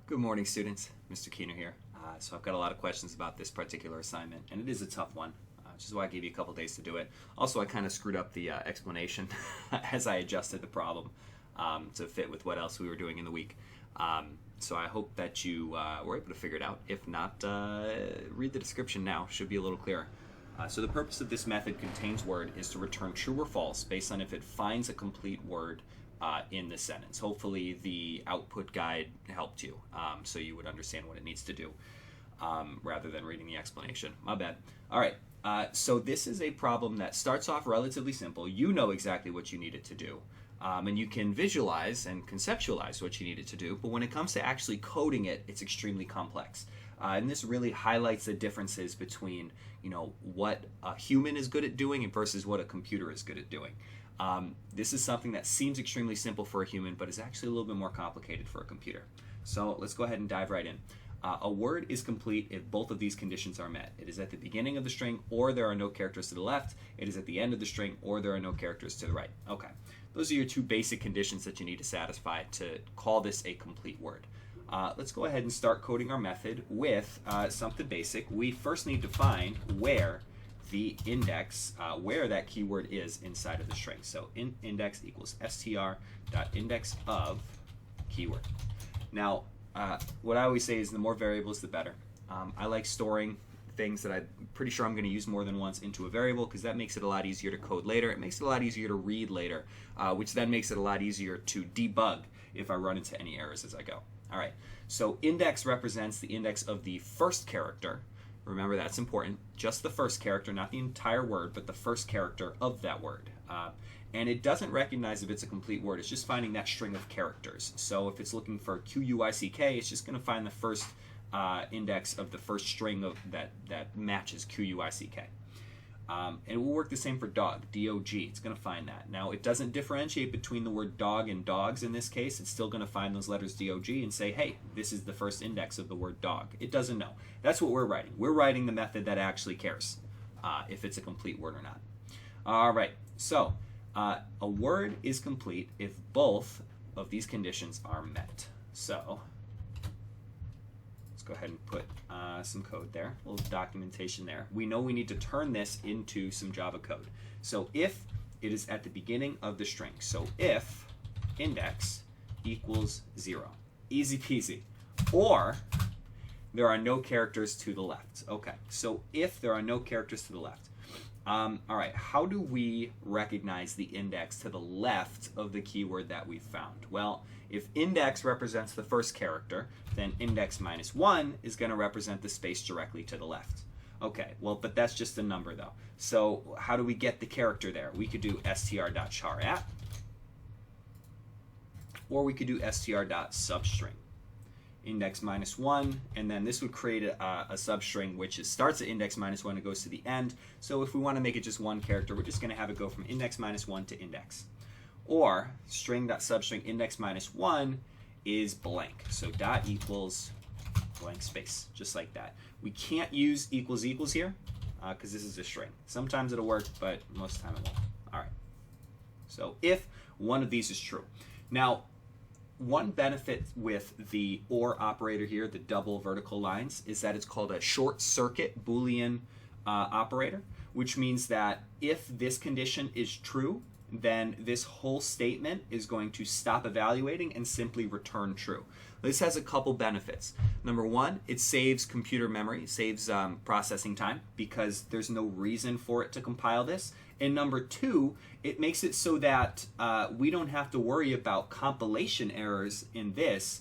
Good morning, students. Mr. Keener here. So I've got a lot of questions about this particular assignment, and it is a tough one, which is why I gave you a couple days to do it. Also, I kind of screwed up the explanation as I adjusted the problem to fit with what else we were doing in the week. So I hope that you were able to figure it out. If not, read the description now. Should be a little clearer. So the purpose of this method, ContainsWord, is to return true or false based on if it finds a complete word in the sentence. Hopefully the output guide helped you, so you would understand what it needs to do rather than reading the explanation. My bad. All right, so this is a problem that starts off relatively simple. You know exactly what you need it to do, and you can visualize and conceptualize what you need it to do, but when it comes to actually coding it, it's extremely complex. And this really highlights the differences between, what a human is good at doing versus what a computer is good at doing. This is something that seems extremely simple for a human, but is actually a little bit more complicated for a computer. So let's go ahead and dive right in. A word is complete if both of these conditions are met. It is at the beginning of the string, or there are no characters to the left. It is at the end of the string, or there are no characters to the right. Okay, those are your two basic conditions that you need to satisfy to call this a complete word. Let's go ahead and start coding our method with something basic. We first need to find where the index, where that keyword is inside of the string. So index equals str.index of keyword. Now, what I always say is the more variables, the better. I like storing things that I'm pretty sure I'm going to use more than once into a variable because that makes it a lot easier to code later. It makes it a lot easier to read later, which then makes it a lot easier to debug if I run into any errors as I go. All right, so index represents the index of the first character. Remember, that's important. Just the first character, not the entire word, but the first character of that word. And it doesn't recognize if it's a complete word. It's just finding that string of characters. So if it's looking for Q-U-I-C-K, it's just going to find the first index of the first string of that matches Q-U-I-C-K. And it will work the same for dog, D-O-G. It's going to find that. Now, it doesn't differentiate between the word dog and dogs in this case. It's still going to find those letters D-O-G and say, hey, this is the first index of the word dog. It doesn't know. That's what we're writing. We're writing the method that actually cares if it's a complete word or not. All right, so a word is complete if both of these conditions are met. So let's go ahead and put some code there, a little documentation there. We know we need to turn this into some Java code. So if it is at the beginning of the string, so if index equals 0, easy peasy, or there are no characters to the left. Okay, so if there are no characters to the left, all right, how do we recognize the index to the left of the keyword that we found? Well, if index represents the first character, then index minus 1 is going to represent the space directly to the left. Okay, well, but that's just a number though. So how do we get the character there? We could do str.char@, or we could do str.substring. Index minus 1, and then this would create a substring which starts at index minus 1 and goes to the end. So if we want to make it just one character, we're just going to have it go from index minus 1 to index. Or string.substring index minus 1 is blank. So dot equals blank space, just like that. We can't use equals equals here because this is a string. Sometimes it'll work, but most of the time it won't. All right. So if one of these is true. Now, one benefit with the OR operator here, the double vertical lines, is that it's called a short circuit Boolean operator, which means that if this condition is true, then this whole statement is going to stop evaluating and simply return true. This has a couple benefits. Number one, it saves computer memory, saves processing time because there's no reason for it to compile this. And number two, it makes it so that we don't have to worry about compilation errors in this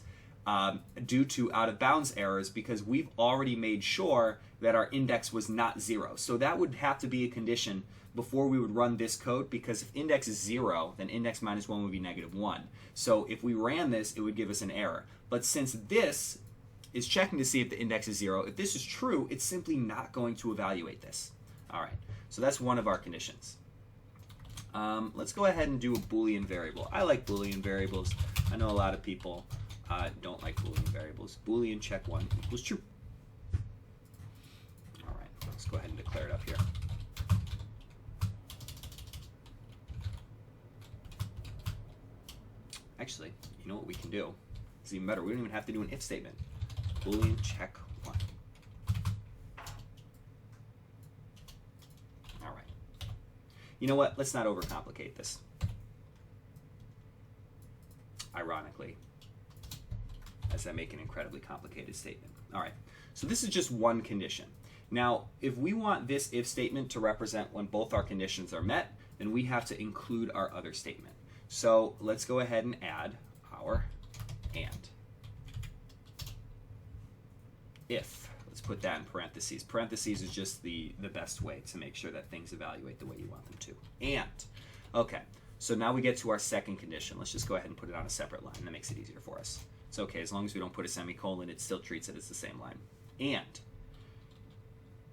due to out of bounds errors because we've already made sure that our index was not 0. So that would have to be a condition before we would run this code, because if index is 0, then index minus 1 would be negative 1. So if we ran this, it would give us an error. But since this is checking to see if the index is 0, if this is true, it's simply not going to evaluate this. All right, so that's one of our conditions. Let's go ahead and do a Boolean variable. I like Boolean variables. I know a lot of people don't like Boolean variables. Boolean check 1 equals true. All right, let's go ahead and declare it up here. Actually, you know what we can do? It's even better. We don't even have to do an if statement. Boolean check 1. All right. You know what? Let's not overcomplicate this. Ironically, as I make an incredibly complicated statement. All right. So this is just one condition. Now, if we want this if statement to represent when both our conditions are met, then we have to include our other statement. So let's go ahead and add our and. If, let's put that in parentheses. Parentheses is just the best way to make sure that things evaluate the way you want them to. And, okay, so now we get to our second condition. Let's just go ahead and put it on a separate line. That makes it easier for us. It's okay, as long as we don't put a semicolon, it still treats it as the same line. And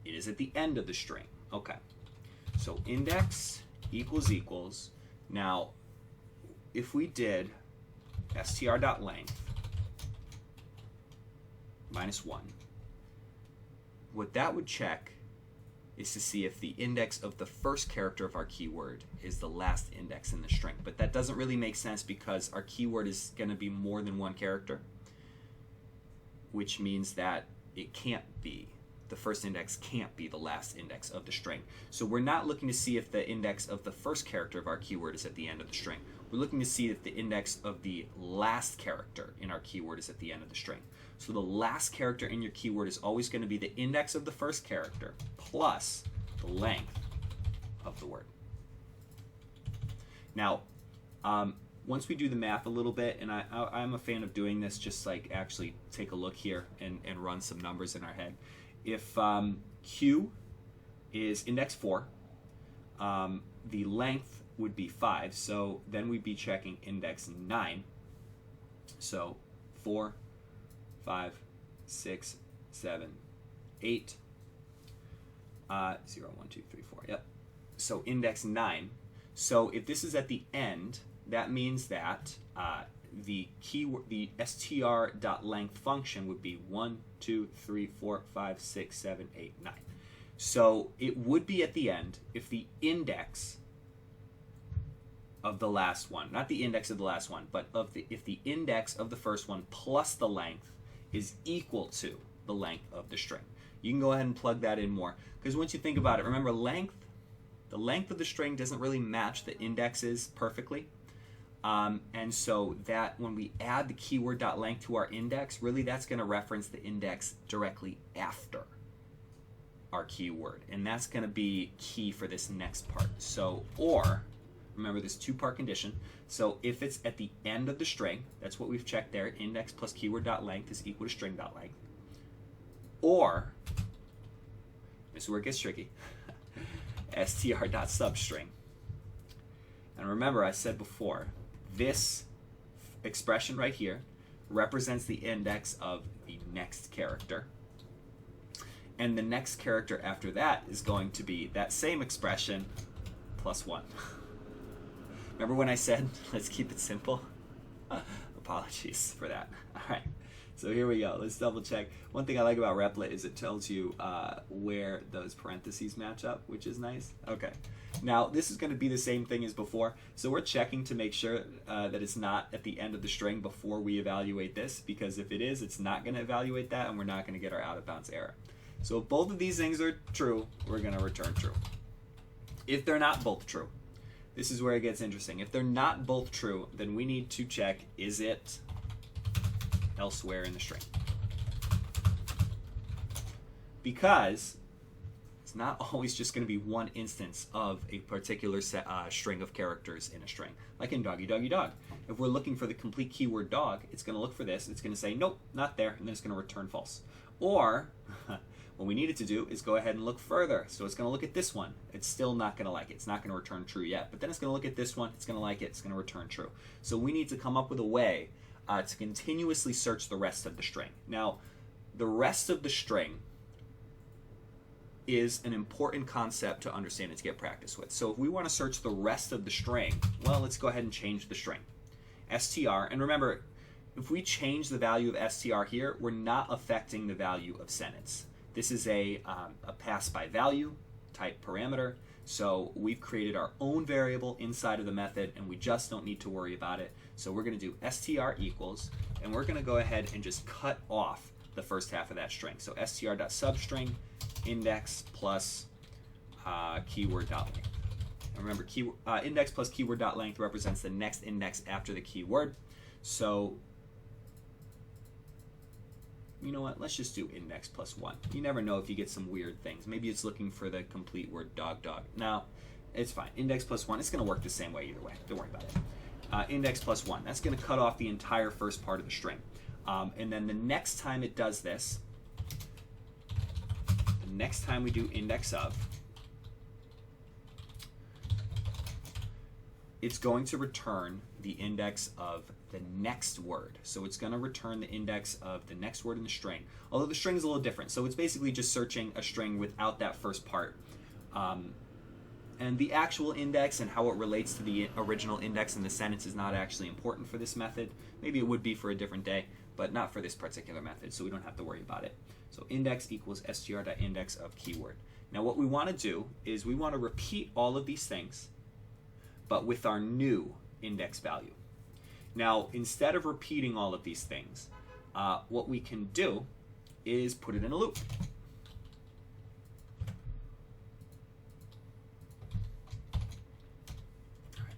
it is at the end of the string. Okay, so index equals. Now, if we did str.length -1, what that would check is to see if the index of the first character of our keyword is the last index in the string. But that doesn't really make sense because our keyword is going to be more than one character, which means that it can't be, the first index can't be the last index of the string. So we're not looking to see if the index of the first character of our keyword is at the end of the string. We're looking to see if the index of the last character in our keyword is at the end of the string. So the last character in your keyword is always going to be the index of the first character plus the length of the word. Now, once we do the math a little bit, and I'm a fan of doing this, just like actually take a look here and run some numbers in our head. If Q is index 4, the length would be 5, so then we'd be checking index 9. So 4, 5, 6, 7, 8, 0, 1, 2, 3, 4. Yep. So index 9. So if this is at the end, that means that the str.length function would be 1, 2, 3, 4, 5, 6, 7, 8, 9. So it would be at the end if the index of the last one, not the index of the last one, but if the index of the first one plus the length is equal to the length of the string. You can go ahead and plug that in more, because once you think about it, remember the length of the string doesn't really match the indexes perfectly. And so that when we add the keyword.length to our index, really that's going to reference the index directly after our keyword. And that's going to be key for this next part. So, or, remember this two-part condition. So if it's at the end of the string, that's what we've checked there, index plus keyword.length is equal to string.length. Or, this is where it gets tricky, str.substring. And remember, I said before, this expression right here represents the index of the next character. And the next character after that is going to be that same expression plus 1. Remember when I said, let's keep it simple? Apologies for that. All right, so here we go. Let's double check. One thing I like about Replit is it tells you where those parentheses match up, which is nice. Okay, now this is going to be the same thing as before. So we're checking to make sure that it's not at the end of the string before we evaluate this, because if it is, it's not going to evaluate that, and we're not going to get our out of bounds error. So if both of these things are true, we're going to return true. If they're not both true, this is where it gets interesting. If they're not both true, then we need to check, is it elsewhere in the string? Because it's not always just going to be one instance of a particular string of characters in a string. Like in doggy, doggy, dog. If we're looking for the complete keyword dog, it's going to look for this. It's going to say, nope, not there, and then it's going to return false. Or what we need it to do is go ahead and look further. So it's going to look at this one. It's still not going to like it. It's not going to return true yet. But then it's going to look at this one. It's going to like it. It's going to return true. So we need to come up with a way to continuously search the rest of the string. Now, the rest of the string is an important concept to understand and to get practice with. So if we want to search the rest of the string, well, let's go ahead and change the string. str, and remember, if we change the value of str here, we're not affecting the value of sentence. This is a pass by value type parameter, So we've created our own variable inside of the method, and we just don't need to worry about it. So we're going to do str equals, and we're going to go ahead and just cut off the first half of that string. So str.substring index plus keyword.length. And remember, index plus keyword.length represents the next index after the keyword. So you know what, let's just do index plus 1. You never know if you get some weird things. Maybe it's looking for the complete word dog. Now, it's fine. Index plus 1, it's going to work the same way either way. Don't worry about it. Index plus 1, that's going to cut off the entire first part of the string. And then the next time it does this, the next time we do index of, it's going to return the index of the next word. So it's going to return the index of the next word in the string, although the string is a little different. So it's basically just searching a string without that first part. And the actual index and how it relates to the original index in the sentence is not actually important for this method. Maybe it would be for a different day, but not for this particular method, so we don't have to worry about it. So index equals str.index of keyword. Now what we want to do is we want to repeat all of these things, but with our new index value. Now, instead of repeating all of these things, what we can do is put it in a loop. All right.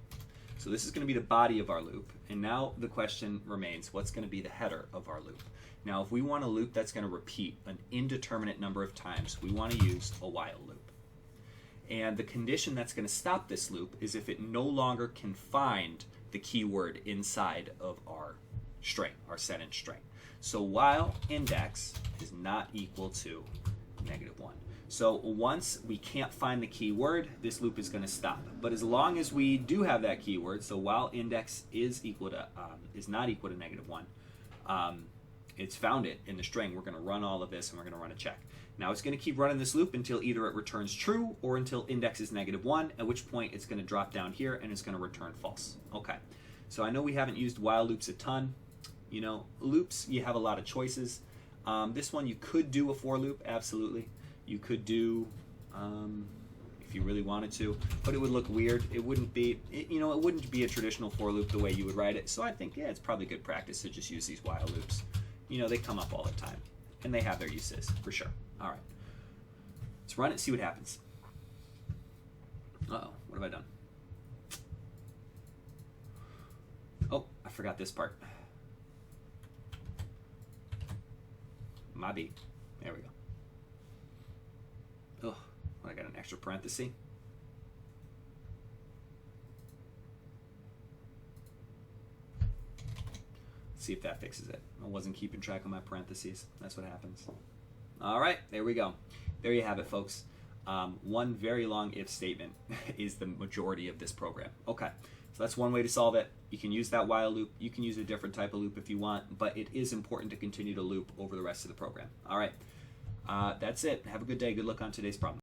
So this is going to be the body of our loop, and now the question remains, what's going to be the header of our loop? Now, if we want a loop that's going to repeat an indeterminate number of times, we want to use a while loop. And the condition that's going to stop this loop is if it no longer can find the keyword inside of our string, our sentence string. So while index is not equal to -1. So once we can't find the keyword, this loop is going to stop. But as long as we do have that keyword, so while index is not equal to -1, it's found it in the string, we're going to run all of this and we're going to run a check. Now it's going to keep running this loop until either it returns true or until index is -1, at which point it's going to drop down here and it's going to return false. Okay, so I know we haven't used while loops a ton. You know, loops, you have a lot of choices. This one you could do a for loop, absolutely. You could do, if you really wanted to, but it would look weird. It wouldn't be, it wouldn't be a traditional for loop the way you would write it. So I think, yeah, it's probably good practice to just use these while loops. You know, they come up all the time, and they have their uses, for sure. All right, let's run it, see what happens. Uh-oh, what have I done? Oh, I forgot this part. My beat. There we go. Oh, I got an extra parenthesis. Let's see if that fixes it. I wasn't keeping track of my parentheses. That's what happens. All right, there we go. There you have it, folks. One very long if statement is the majority of this program. Okay, so that's one way to solve it. You can use that while loop. You can use a different type of loop if you want, but it is important to continue to loop over the rest of the program. All right, that's it. Have a good day. Good luck on today's problem.